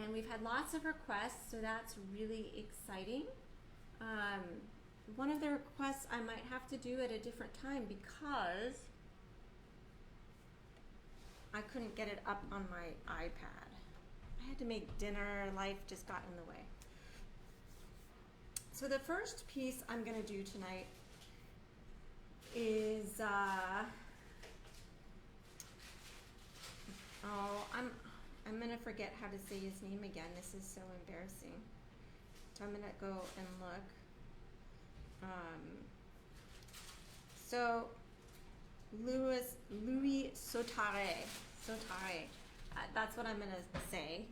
and we've had lots of requests, so that's really exciting. One of the requests I might have to do at a different time because I couldn't get it up on my iPad. I had to make dinner, life just got in the way. So the first piece I'm going to do tonight is, I'm going to forget how to say his name again. This is so embarrassing. So I'm going to go and look. So Louis Sauter. That's what I'm going to say.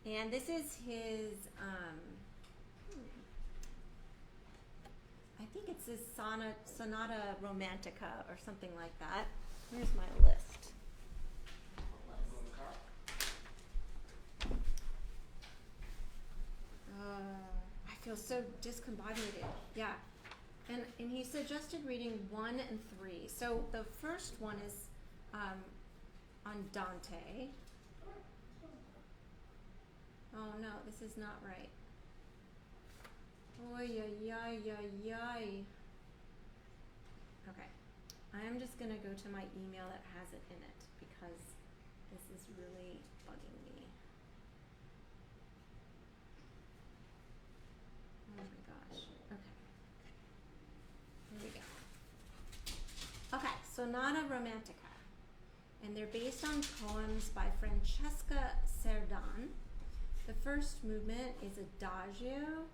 And this is his, I think it's his Sonata Romantica or something like that. Where's my list? I feel so discombobulated. Yeah. And he suggested reading 1 and 3. So the first one is on Dante. Oh no, this is not right. Oy, ay, ay, ay, ay. Okay. I'm just going to go to my email that has it in it because this is really bugging me. Oh my gosh. Okay. Here we go. Okay, Sonata Romantica. And they're based on poems by Francesca Cerdan. The first movement is Adagio.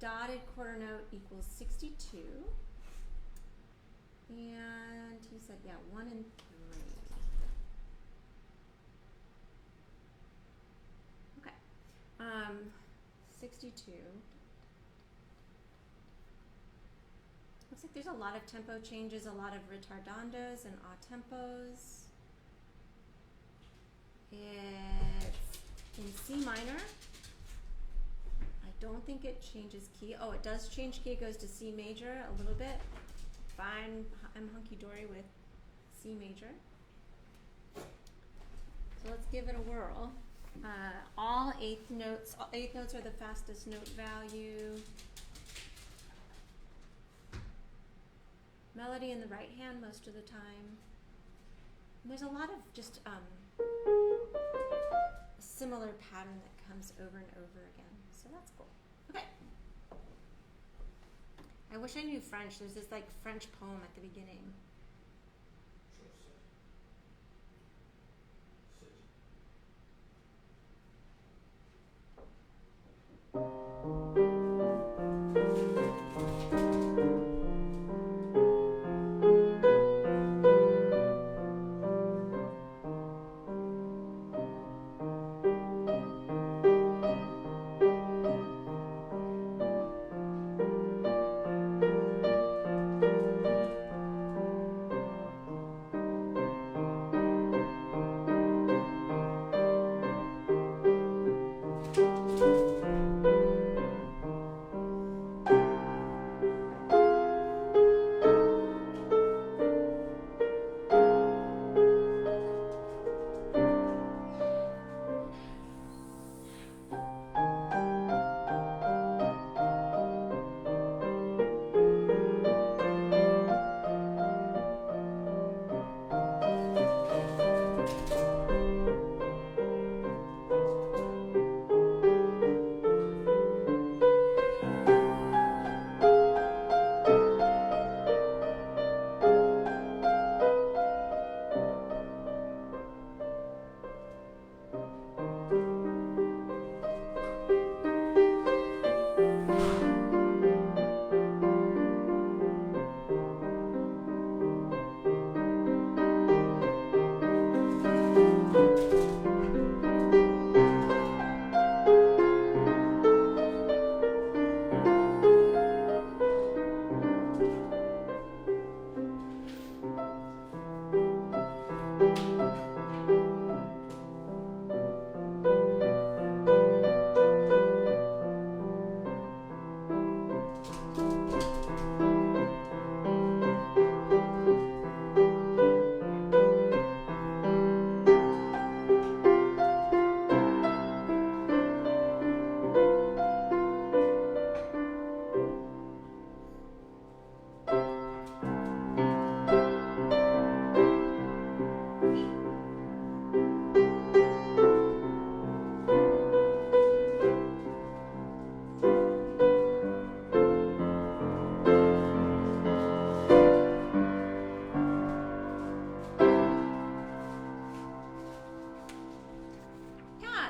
Dotted quarter note equals 62. And he said, yeah, 1 and 3. 62. Looks like there's a lot of tempo changes, a lot of ritardandos and a tempos. It's in C minor. I don't think it changes key. Oh, it does change key. It goes to C major a little bit. Fine, I'm hunky-dory with C major. So let's give it a whirl. All eighth notes are the fastest note value. Melody in the right hand most of the time. And there's a lot of just a similar pattern that comes over and over again. So that's cool. Okay. I wish I knew French. There's this like French poem at the beginning.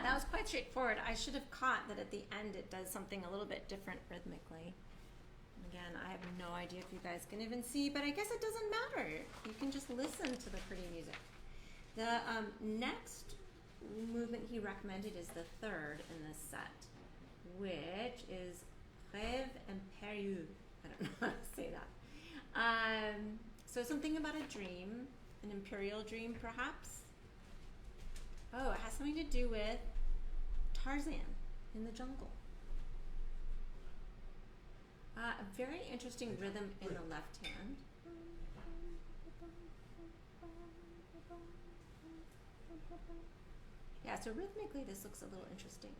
that was quite straightforward. I should have caught that at the end it does something a little bit different rhythmically. Again, I have no idea if you guys can even see, but I guess it doesn't matter. You can just listen to the pretty music. The next movement he recommended is the third in this set, which is Rêve impérieux. I don't know how to say that. So something about a dream, an imperial dream perhaps. Oh, it has something to do with Tarzan in the jungle. A very interesting rhythm in the left hand. Yeah, so rhythmically this looks a little interesting.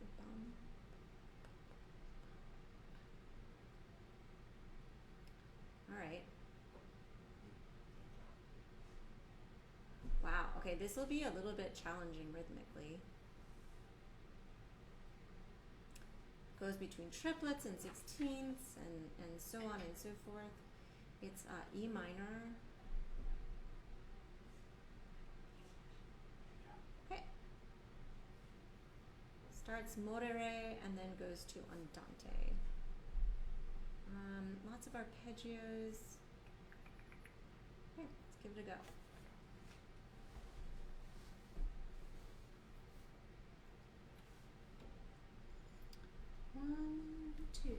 All right. Wow, okay, this will be a little bit challenging rhythmically. Goes between triplets and sixteenths and so on and so forth. It's E minor. Okay. Starts modere and then goes to andante. Lots of arpeggios. Okay, let's give it a go. One, two.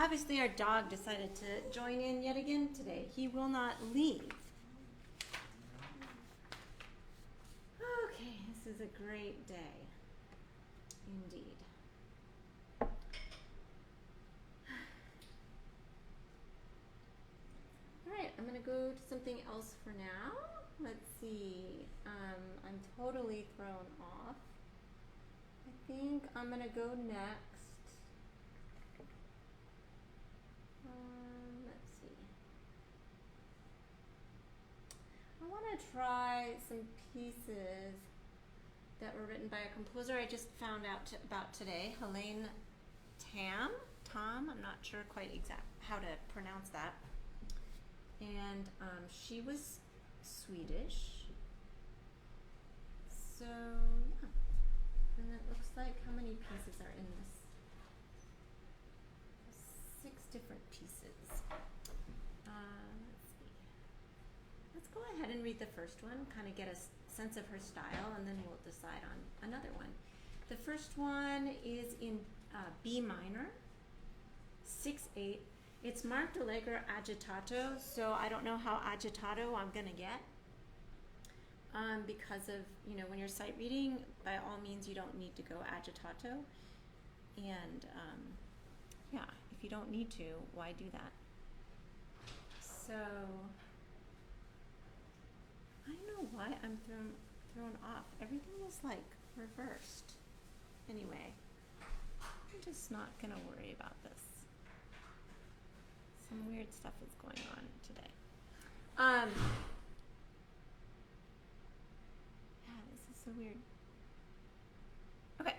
Obviously our dog decided to join in yet again today. He will not leave. Okay, this is a great day. Indeed. else for now. Let's see. I'm totally thrown off. I think I'm gonna go next. Let's see. I want to try some pieces that were written by a composer I just found out about today, Hélène Tham. I'm not sure quite how to pronounce that. And she was Swedish. So yeah, and it looks like, how many pieces are in this? 6 different pieces. Let's see. Let's go ahead and read the first one, kind of get a sense of her style, and then we'll decide on another one. The first one is in B minor, 6/8. It's marked Allegro agitato, so I don't know how agitato I'm gonna get. Because of, when you're sight reading, by all means you don't need to go agitato. And yeah, if you don't need to, why do that? So I don't know why I'm thrown off. Everything is like reversed. Anyway, I'm just not gonna worry about this. Some weird stuff is going on today. Yeah, this is so weird. Okay,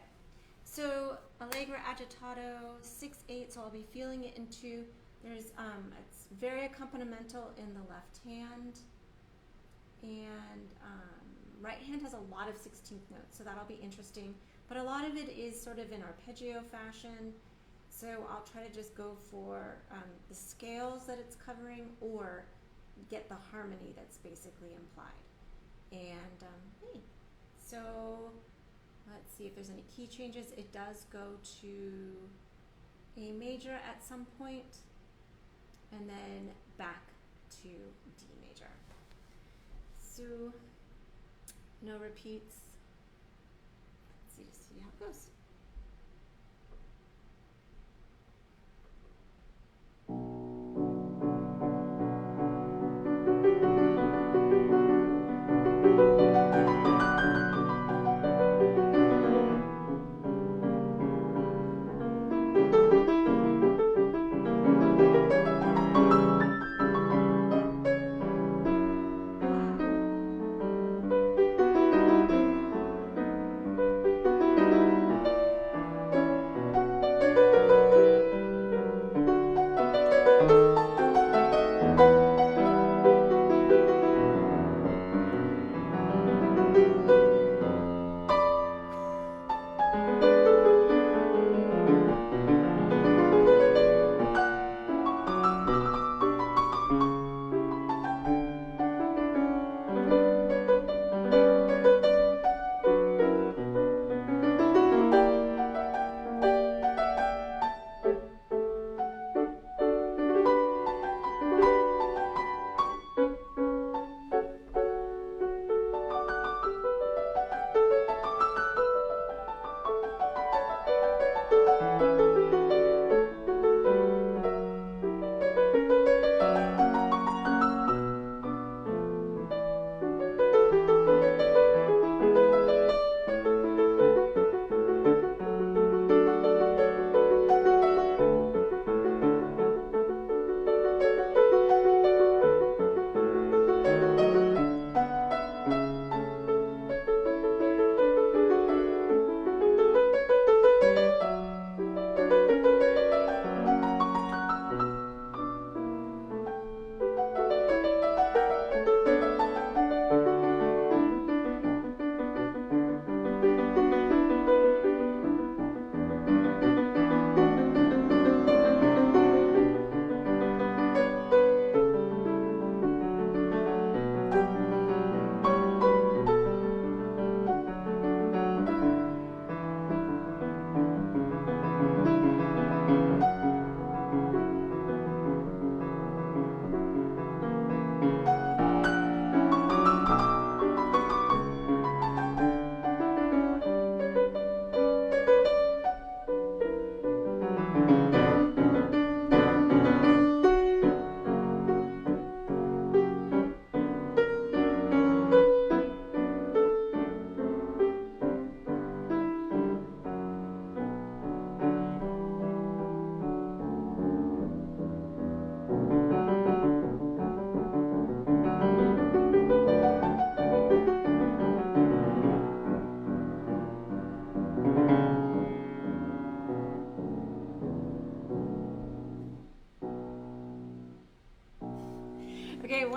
so Allegro agitato, 6/8, so I'll be feeling it into, it's very accompanimental in the left hand, and right hand has a lot of 16th notes, so that'll be interesting, but a lot of it is sort of in arpeggio fashion, so I'll try to just go for the scales that it's covering, or get the harmony that's basically implied. And hey, so let's see if there's any key changes. It does go to A major at some point, and then back to D major. So no repeats. Let's see how it goes.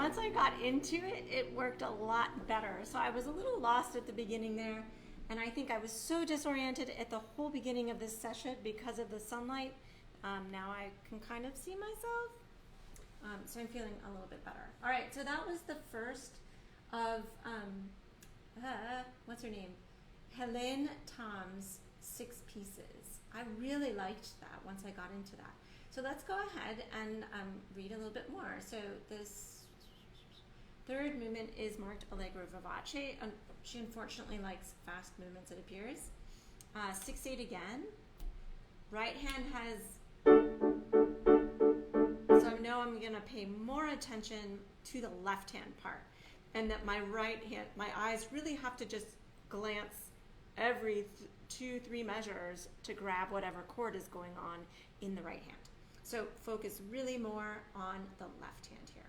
once I got into it, it worked a lot better. So I was a little lost at the beginning there, and I think I was so disoriented at the whole beginning of this session because of the sunlight. Now I can kind of see myself. So I'm feeling a little bit better. All right, so that was the first of, what's her name? Hélène Tham's 6 pieces. I really liked that once I got into that. So let's go ahead and read a little bit more. So this third movement is marked Allegro vivace. She unfortunately likes fast movements, it appears. 6/8 again. Right hand has, so I know I'm gonna pay more attention to the left hand part, and that my right hand, my eyes really have to just glance every 2-3 measures to grab whatever chord is going on in the right hand. So focus really more on the left hand here.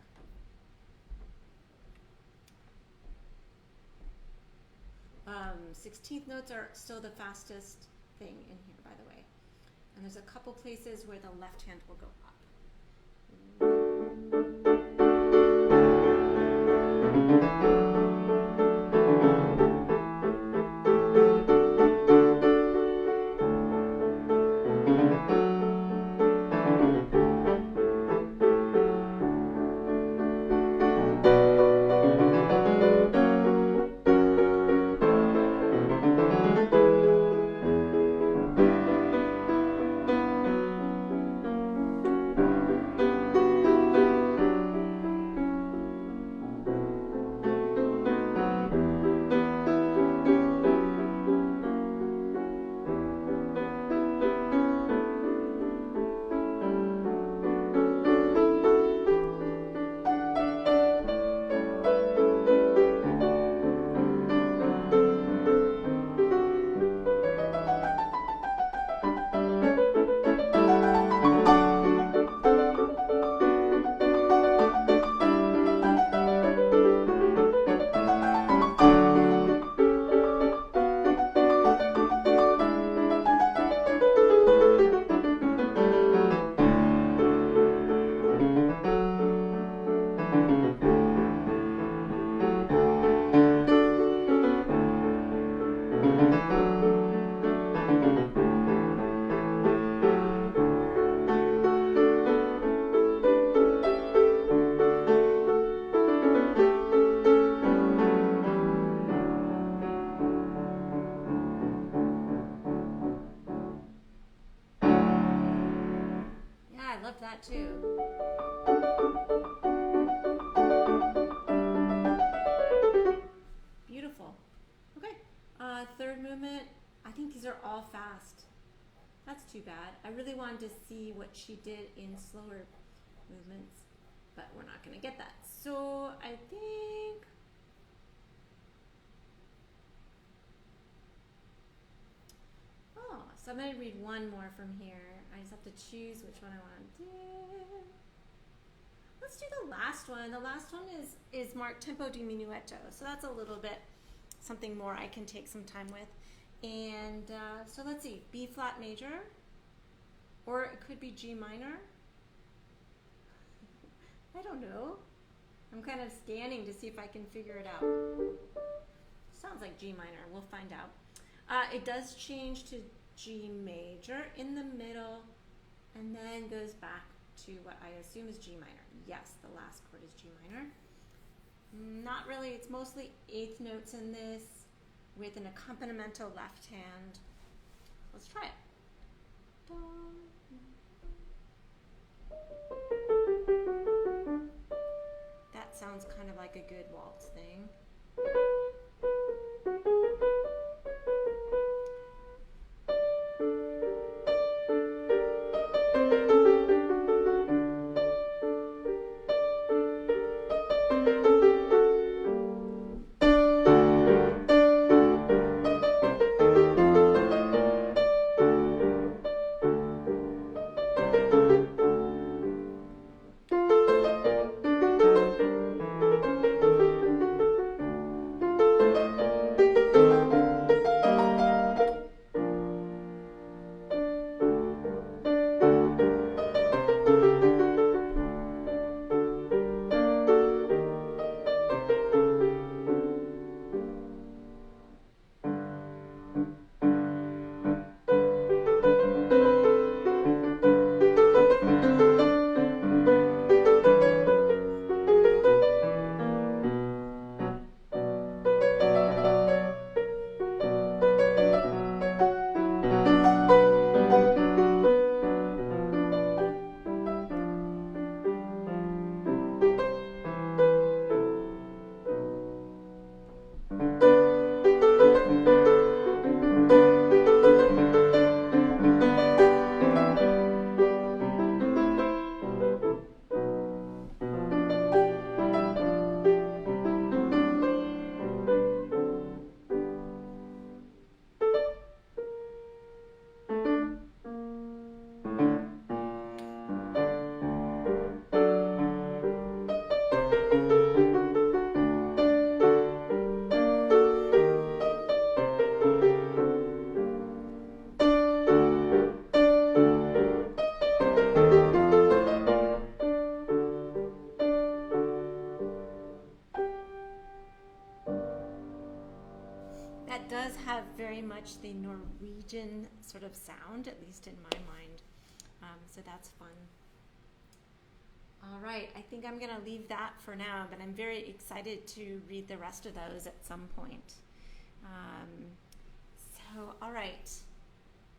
Um, 16th notes are still the fastest thing in here, by the way. And there's a couple places where the left hand will go up. That too. Beautiful. Okay. Third movement. I think these are all fast. That's too bad. I really wanted to see what she did in slower movements, but we're not going to get that. So I think so I'm going to read one more from here. I just have to choose which one I want to do. Let's do the last one. The last one is marked Tempo di Minuetto. So that's a little bit something more I can take some time with. And so let's see, B flat major, or it could be G minor. I don't know. I'm kind of scanning to see if I can figure it out. Sounds like G minor. We'll find out. It does change to G major in the middle, and then goes back to what I assume is G minor. Yes, the last chord is G minor. Not really, it's mostly eighth notes in this with an accompanimental left hand. Let's try it. That sounds kind of like a good waltz thing. Norwegian sort of sound, at least in my mind. So that's fun. All right, I think I'm gonna leave that for now, but I'm very excited to read the rest of those at some point. So, all right,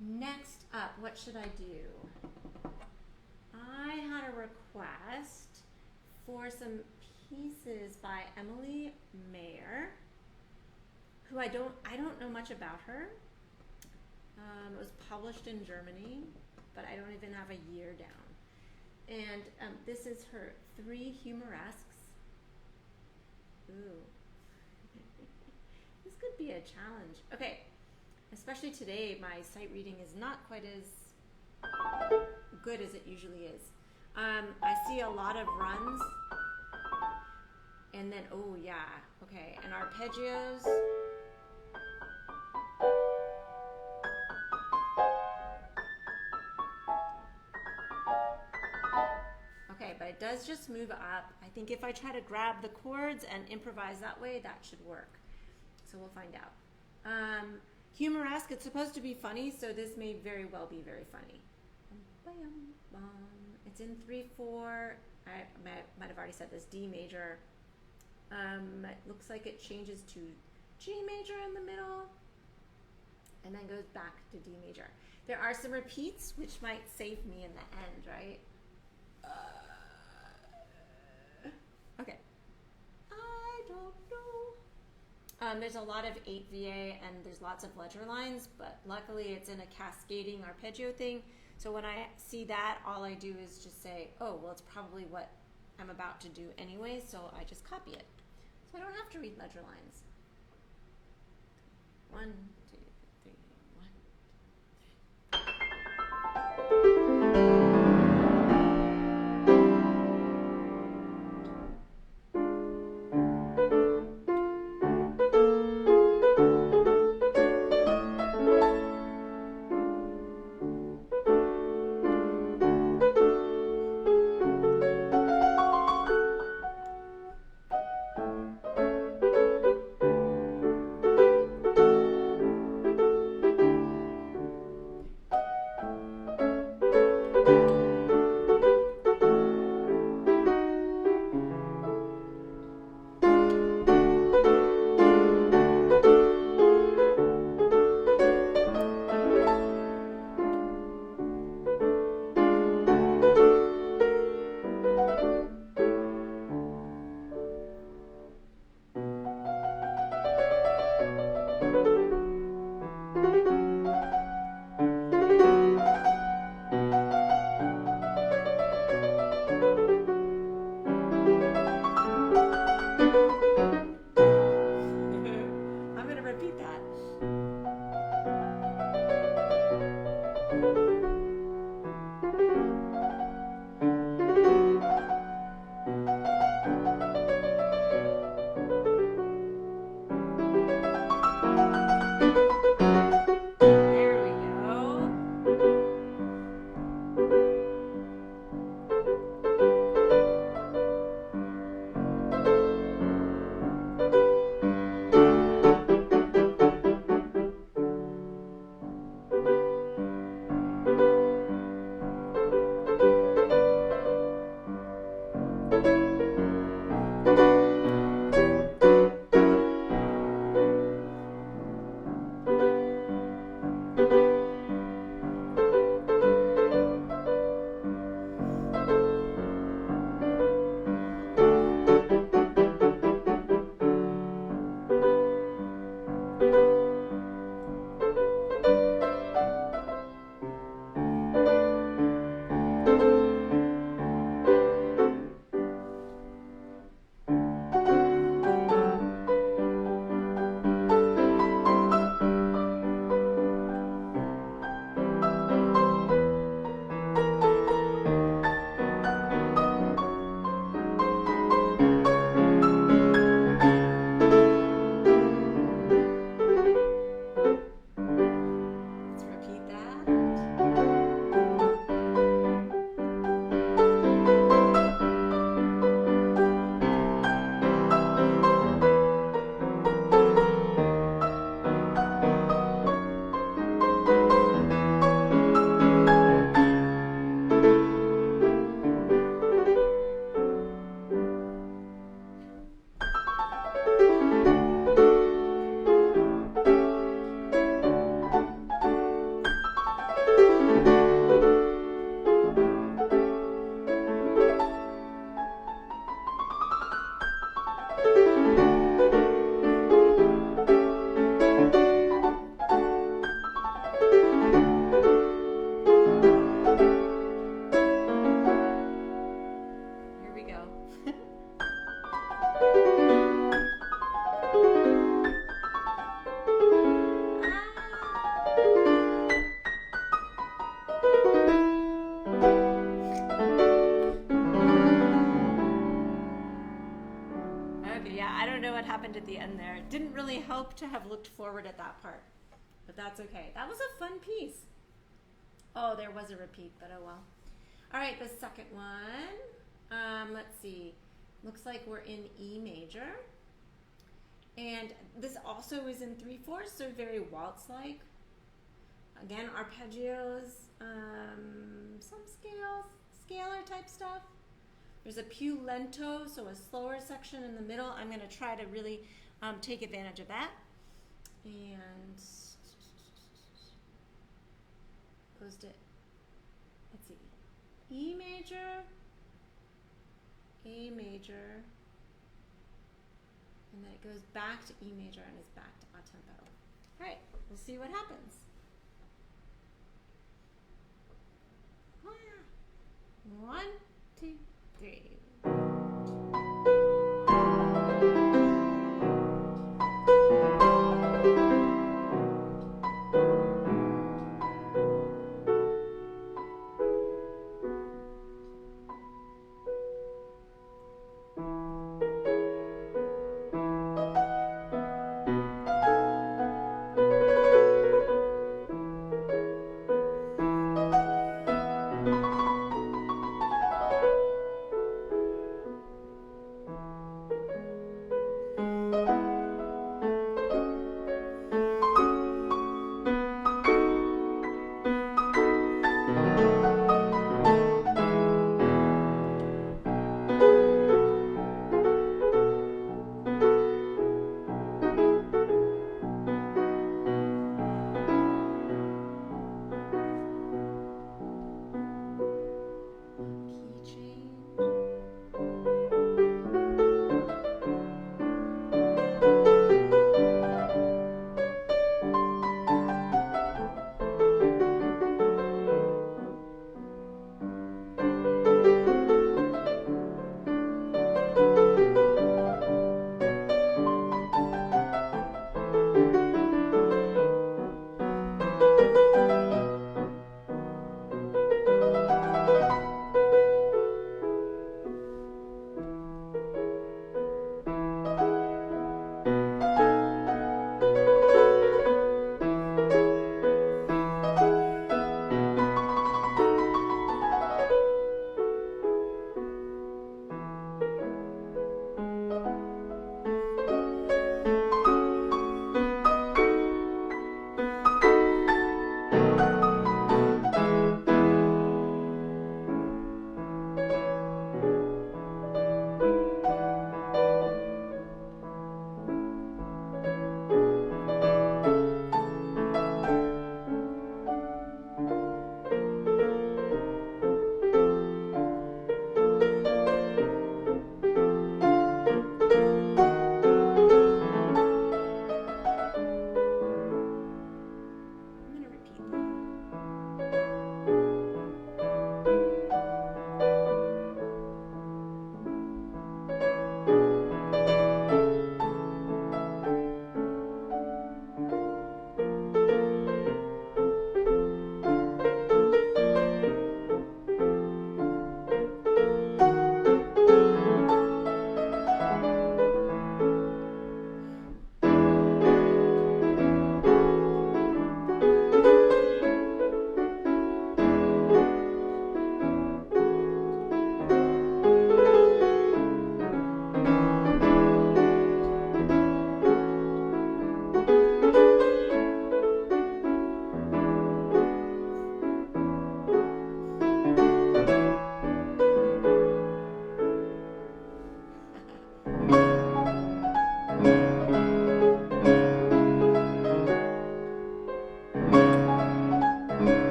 next up, what should I do? I had a request for some pieces by Emile Mayer, who I don't know much about her. It was published in Germany, but I don't even have a year down. And this is her 3 Humoresques. Ooh. This could be a challenge. Okay, especially today, my sight reading is not quite as good as it usually is. I see a lot of runs, and then, oh yeah, okay, and arpeggios. Okay, but it does just move up. I think if I try to grab the chords and improvise that way, that should work. So we'll find out. Humoresque, it's supposed to be funny, so this may very well be very funny. It's in 3/4. I might have already said this, D major. It looks like it changes to G major in the middle and then goes back to D major. There are some repeats, which might save me in the end, right? Okay. I don't know. There's a lot of 8/VA and there's lots of ledger lines, but luckily it's in a cascading arpeggio thing. So when I see that, all I do is just say, oh, well, it's probably what I'm about to do anyway, so I just copy it. So I don't have to read ledger lines. 1, 2, 3, 1. happened at the end there. It didn't really help to have looked forward at that part, but that's okay. That was a fun piece. Oh, there was a repeat, but oh well. All right, the second one. Let's see. Looks like we're in E major. And this also is in 3/4, so very waltz-like. Again, arpeggios, some scalar type stuff. There's a più lento, so a slower section in the middle. I'm going to try to really take advantage of that. And goes to, let's see, E major, A major, and then it goes back to E major and is back to a tempo. All right, we'll see what happens. 1, 2, 3.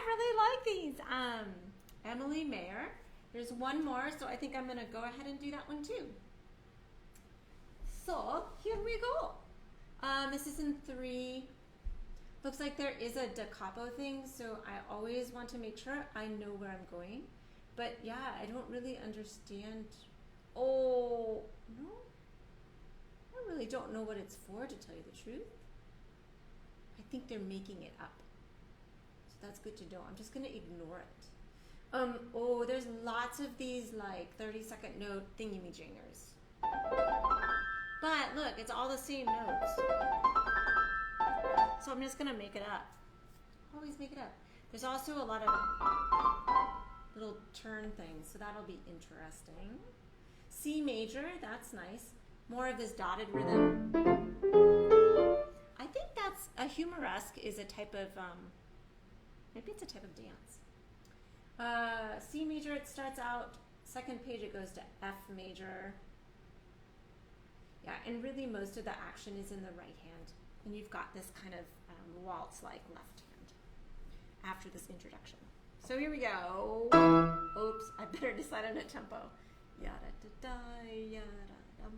really like these. Emily Mayer. There's one more, so I think I'm going to go ahead and do that one too. So here we go. This is in 3. Looks like there is a da capo thing, so I always want to make sure I know where I'm going. But yeah, I don't really understand. Oh, no. I really don't know what it's for, to tell you the truth. I think they're making it up. So that's good to know. I'm just going to ignore it. Oh, there's lots of these like 30-second note thingy-majingers. But look, it's all the same notes. So I'm just going to make it up. Always make it up. There's also a lot of little turn things, so that'll be interesting. C major, that's nice. More of this dotted rhythm. I think that's a humoresque is a type of, maybe it's a type of dance. C major, it starts out, second page it goes to F major. Yeah, and really most of the action is in the right hand. And you've got this kind of waltz-like left hand after this introduction. So here we go. Oops, I better decide on a tempo. Yada da da, yada dum.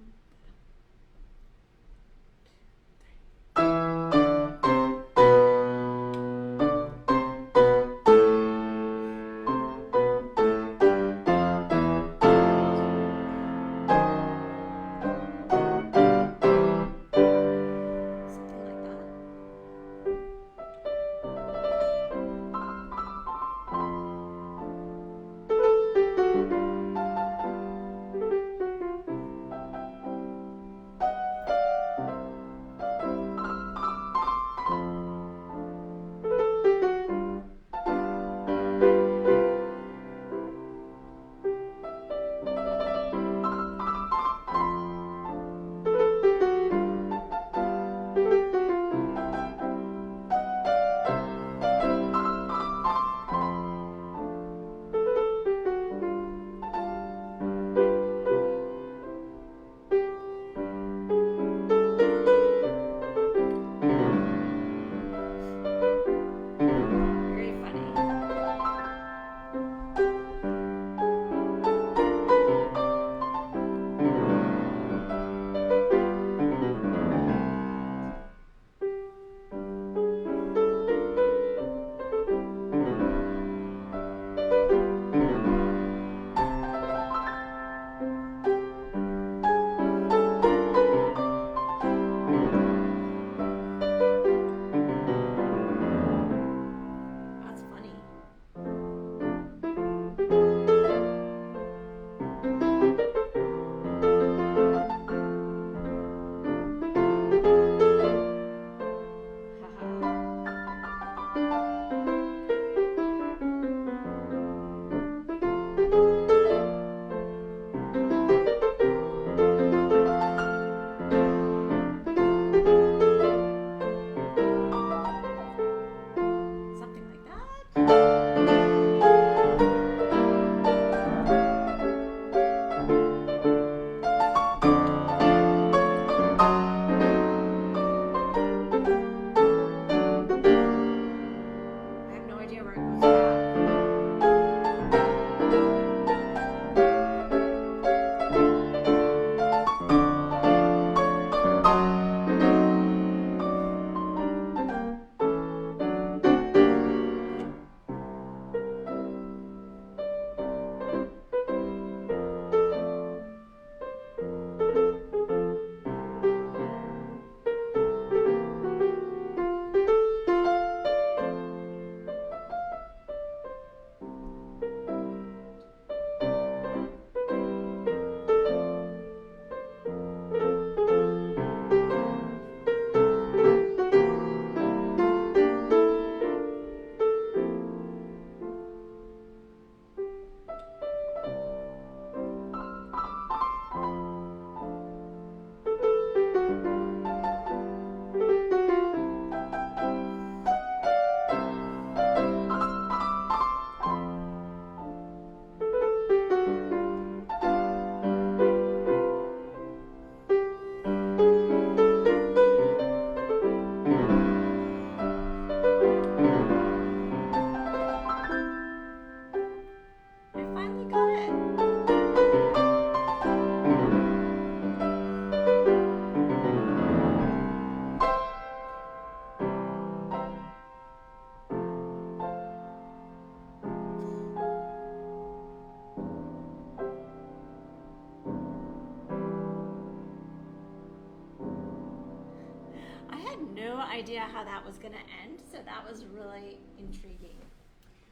idea how that was going to end, so that was really intriguing.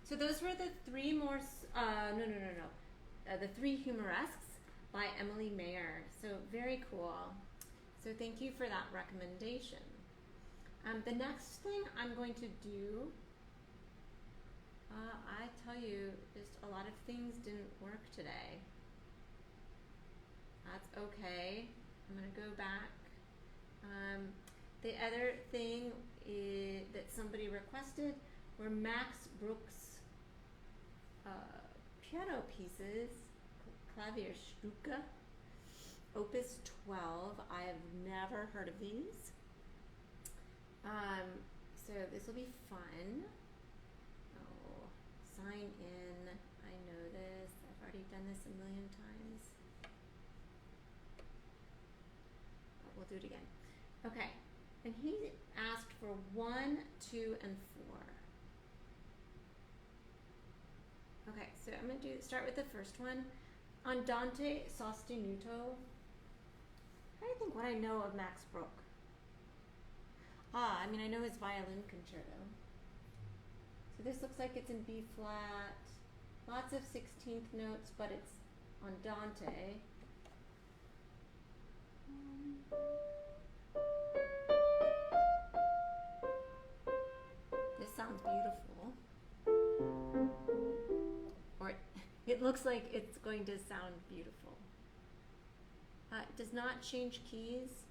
So those were the three more, the three Humoresques by Emile Mayer. So very cool. So thank you for that recommendation. The next thing I'm going to do, I tell you, just a lot of things didn't work today. That's okay. I'm going to go back. The other thing that somebody requested were Max Bruch's piano pieces, Klavierstücke, Opus 12. I have never heard of these. So this will be fun. Oh, sign in. I know this. I've already done this a million times. But we'll do it again. Okay. And he asked for 1, 2, and 4. Okay, so I'm going to start with the first one. Andante sostenuto. I think what I know of Max Bruch. I mean, I know his violin concerto. So this looks like it's in B flat. Lots of 16th notes, but it's andante. This sounds beautiful. Or it looks like it's going to sound beautiful. It does not change keys.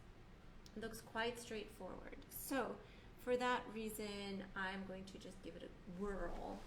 It looks quite straightforward. So for that reason, I'm going to just give it a whirl.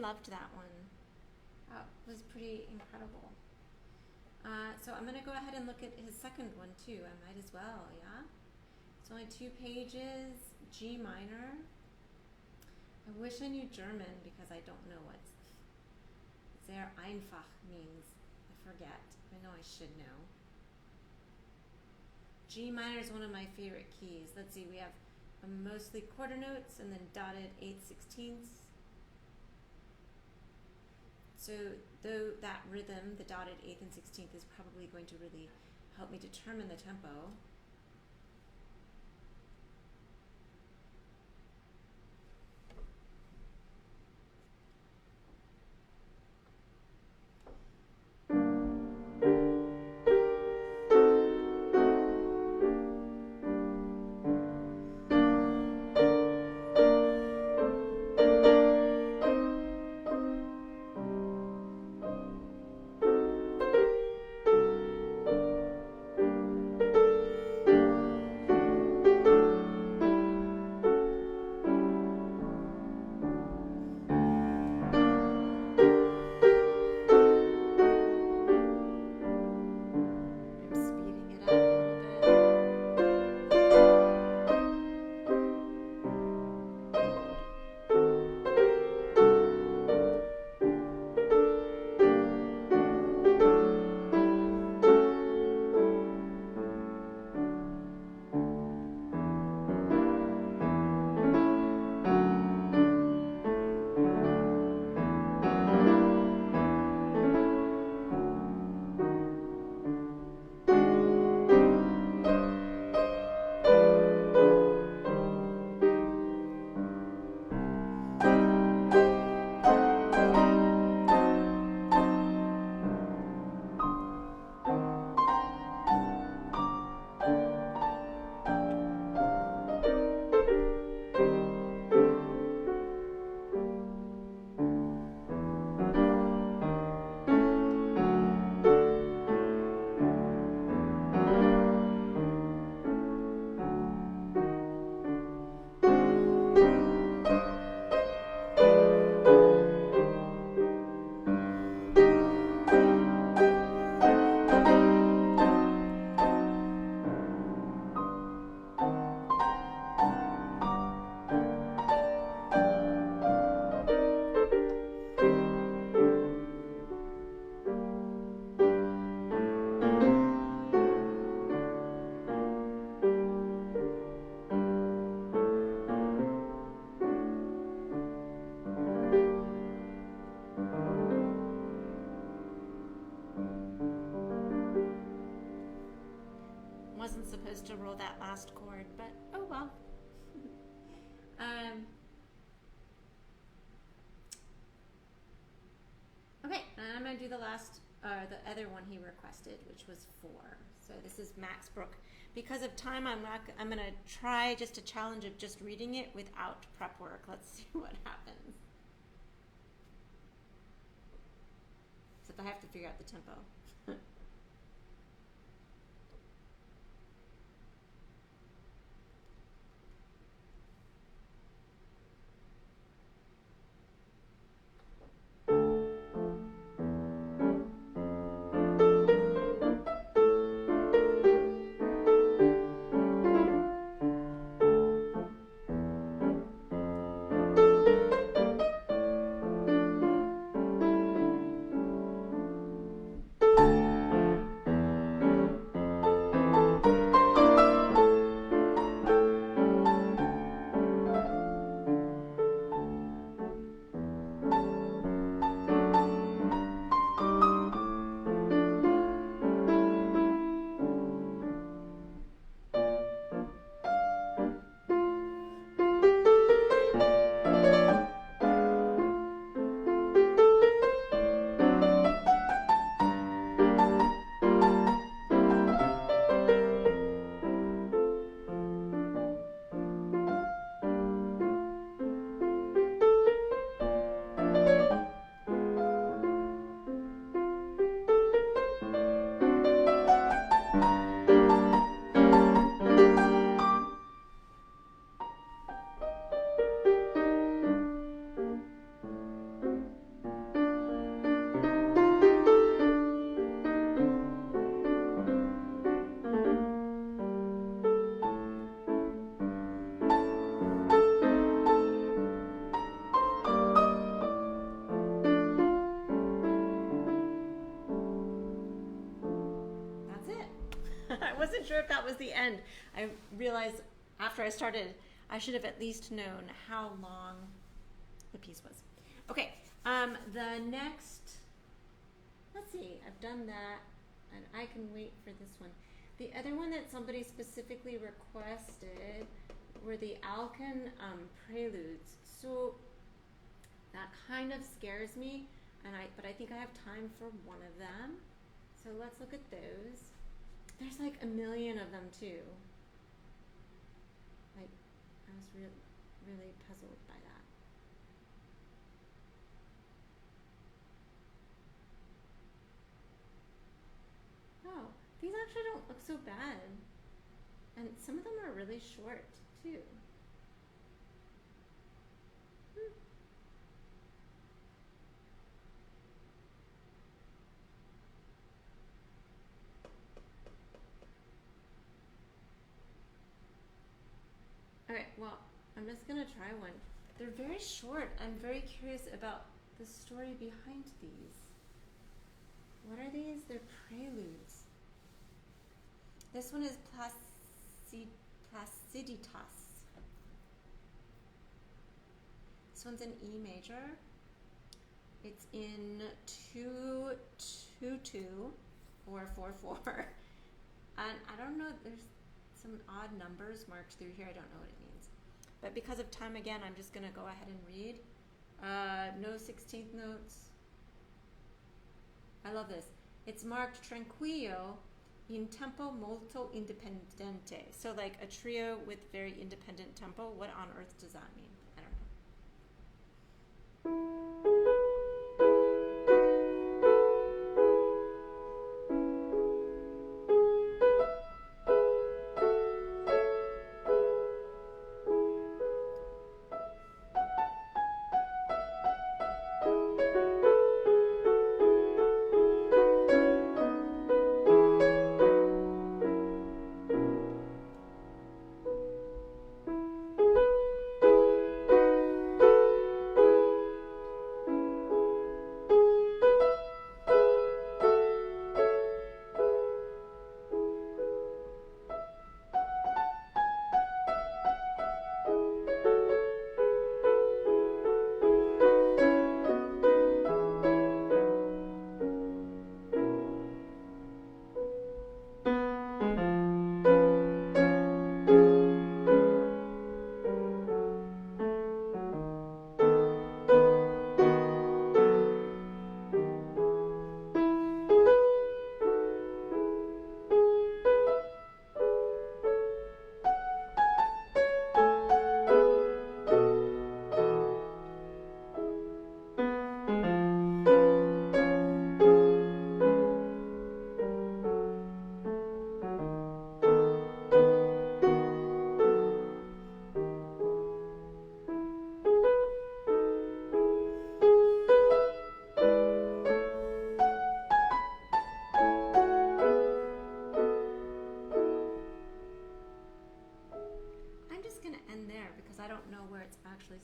loved that one. That was pretty incredible. So I'm going to go ahead and look at his second one too. I might as well, yeah? It's only 2 pages, G minor. I wish I knew German because I don't know what sehr einfach means. I forget. I know I should know. G minor is one of my favorite keys. Let's see, we have mostly quarter notes and then dotted 8/16ths. So though that rhythm, the dotted 8th and 16th, is probably going to really help me determine the tempo. Wasn't supposed to roll that last chord, but oh well. Okay, I'm gonna do the last, the other one he requested, which was 4. So this is Max Bruch. Because of time, I'm gonna try just a challenge of just reading it without prep work. Let's see what happens. Except I have to figure out the tempo. wasn't sure if that was the end. I realized after I started, I should have at least known how long the piece was. Okay, the next, let's see, I've done that, and I can wait for this one. The other one that somebody specifically requested were the Alkan Preludes. So that kind of scares me, but I think I have time for one of them. So let's look at those. There's like a million of them too. Like, I was really puzzled by that. Oh, these actually don't look so bad. And some of them are really short too. Alright, well, I'm just gonna try one. They're very short. I'm very curious about the story behind these. What are these? They're preludes. This one is Placiditas. This one's in E major. It's in 2-2-2 or 4-4. And I don't know, there's some odd numbers marked through here. I don't know what it means. But because of time, again, I'm just going to go ahead and read. No 16th notes. I love this. It's marked tranquillo in tempo molto indipendente. So like a trio with very independent tempo. What on earth does that mean? I don't know.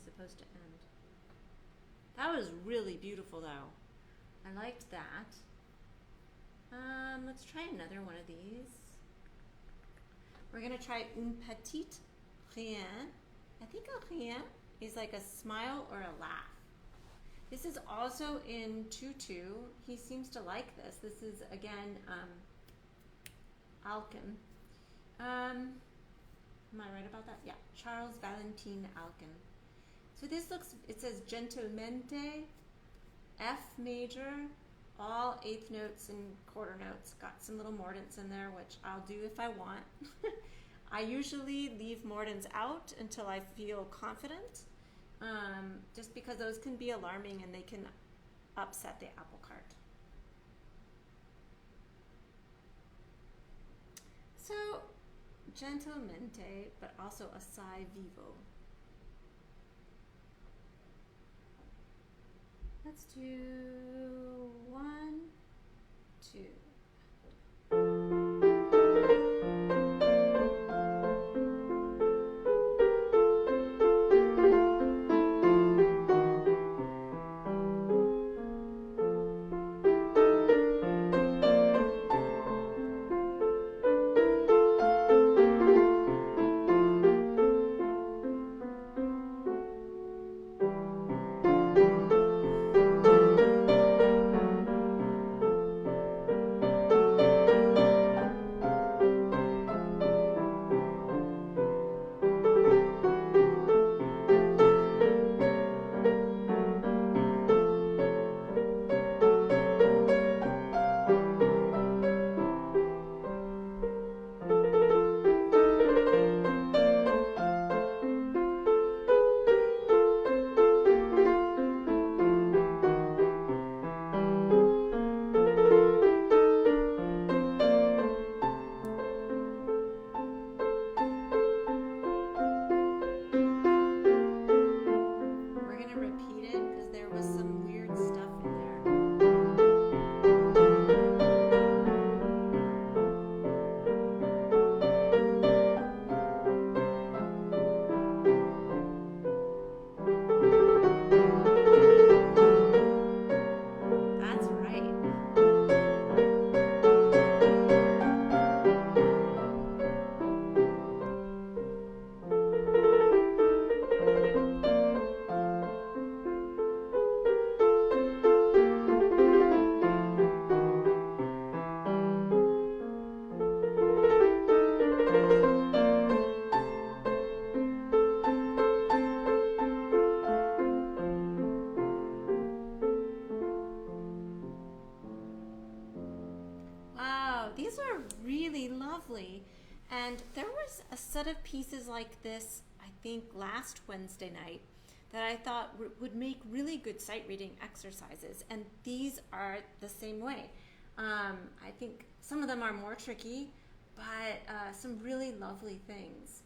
Supposed to end. That was really beautiful though. I liked that. Let's try another one of these. We're gonna try un petit rien. I think a rien is like a smile or a laugh. This is also in 2-2. He seems to like this. This is again Alkan. Am I right about that? Yeah, Charles-Valentin Alkan. So this looks, it says gentilmente, F major, all eighth notes and quarter notes. Got some little mordents in there, which I'll do if I want. I usually leave mordents out until I feel confident, just because those can be alarming and they can upset the apple cart. So, gentilmente, but also assai vivo. Let's do 1, 2. these are really lovely. And there was a set of pieces like this, I think, last Wednesday night that I thought would make really good sight reading exercises. And these are the same way. I think some of them are more tricky, but some really lovely things.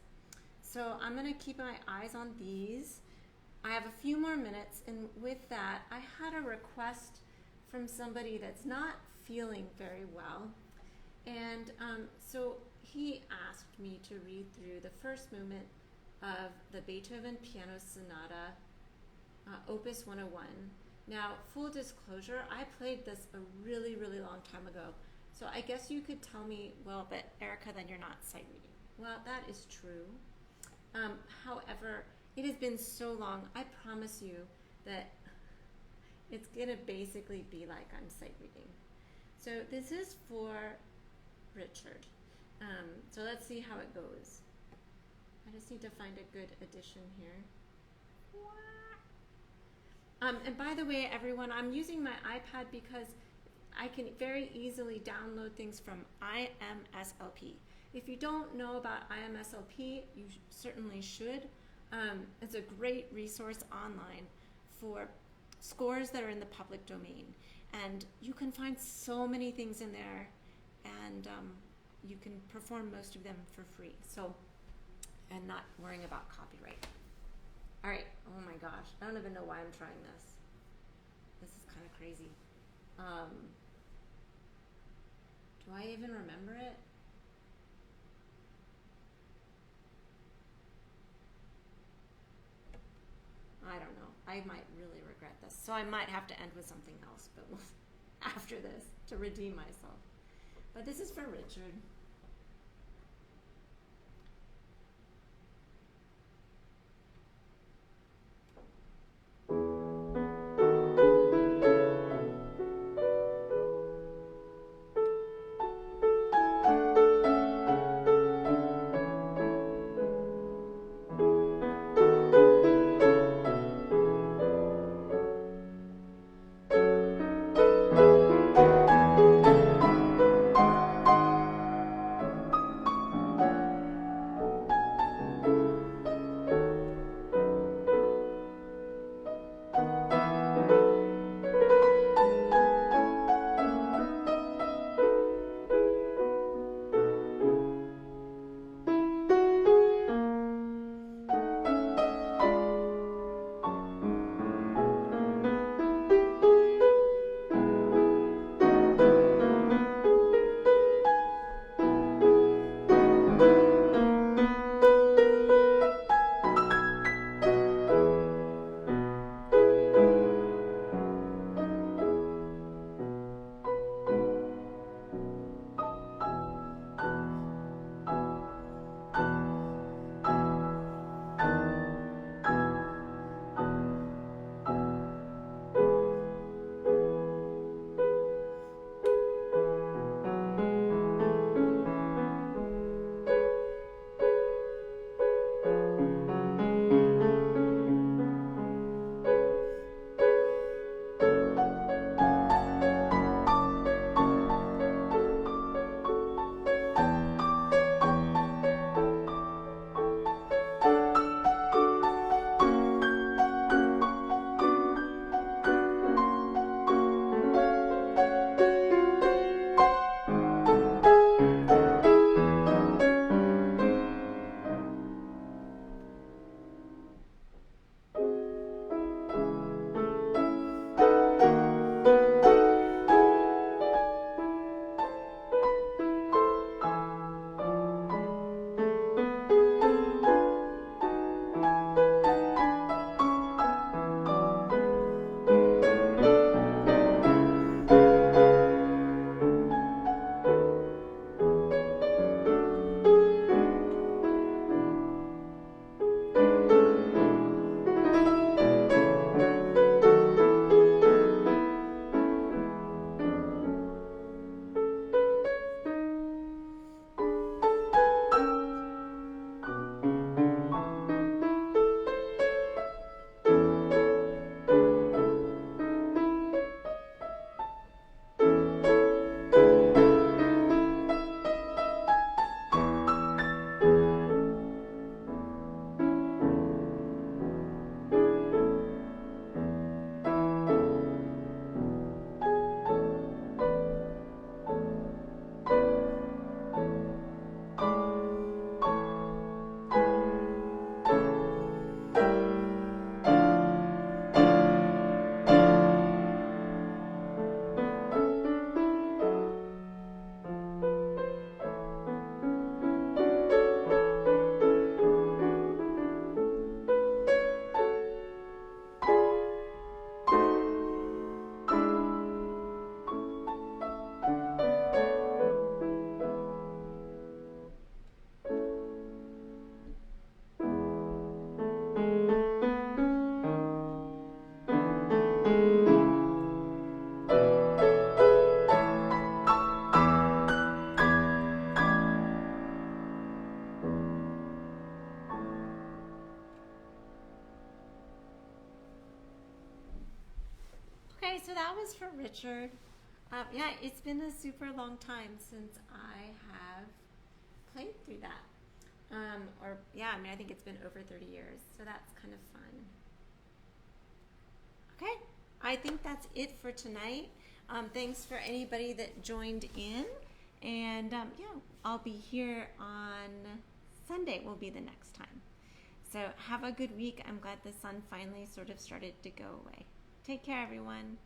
So I'm going to keep my eyes on these. I have a few more minutes, and with that, I had a request from somebody that's not feeling very well. And so he asked me to read through the first movement of the Beethoven Piano Sonata, Opus 101. Now, full disclosure, I played this a really, really long time ago. So I guess you could tell me, well, but Erica, then you're not sight reading. Well, that is true. However, it has been so long, I promise you that it's going to basically be like I'm sight reading. So this is for Richard. So let's see how it goes. I just need to find a good addition here. And by the way, everyone, I'm using my iPad because I can very easily download things from IMSLP. If you don't know about IMSLP, you certainly should. It's a great resource online for scores that are in the public domain. And you can find so many things in there, and you can perform most of them for free. So, and not worrying about copyright. All right, oh my gosh, I don't even know why I'm trying this. This is kind of crazy. Do I even remember it? I don't know. I might really regret this. So I might have to end with something else, but after this, to redeem myself. But this is for Richard. so that was for Richard. Yeah, it's been a super long time since I have played through that. Or yeah, I mean, I think it's been over 30 years, so that's kind of fun. Okay, I think that's it for tonight. Thanks for anybody that joined in, and yeah, I'll be here on Sunday. Will be the next time. So have a good week. I'm glad the sun finally sort of started to go away. Take care, everyone.